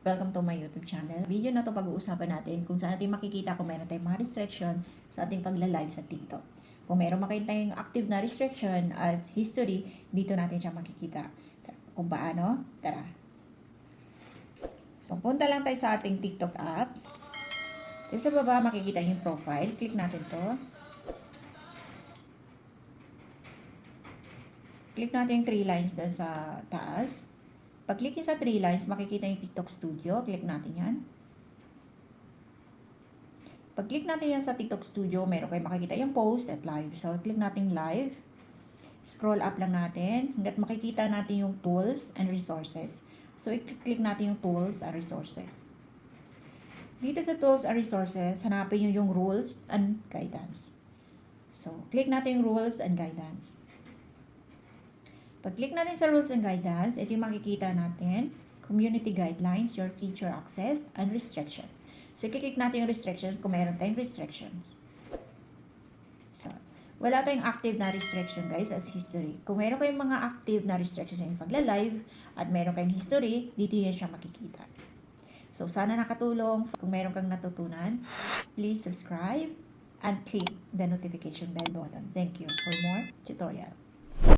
Welcome to my YouTube channel. Video na to pag-uusapan natin kung saan natin makikita kung meron tayong mga restriction sa ating pagla-live sa TikTok. Kung meron tayong active na restriction at history, dito natin siya makikita. Kung paano, tara. So, punta lang tayo sa ating TikTok apps. Sa baba, makikita yung profile. Click natin to. Click natin yung 3 lines dun sa taas. Pag-click nyo sa 3 lines, makikita yung TikTok Studio. Click natin yan. Pag-click natin yan sa TikTok Studio, meron kayo makikita yung post at live. So, click natin live. Scroll up lang natin hanggat makikita natin yung tools and resources. So, i-click natin yung tools and resources. Dito sa tools and resources, hanapin nyo yung rules and guidance. So, click natin yung rules and guidance. Pag-click natin sa rules and guidance, ito yung makikita natin, community guidelines, your feature access, and restrictions. So, i-click natin yung restrictions kung mayroon tayong restrictions. So, wala tayong active na restriction guys as history. Kung meron kayong mga active na restrictions yung pagla-live at meron kayong history, dito yan siya makikita. So, sana nakatulong. Kung meron kang natutunan, please subscribe and click the notification bell button. Thank you for more tutorial.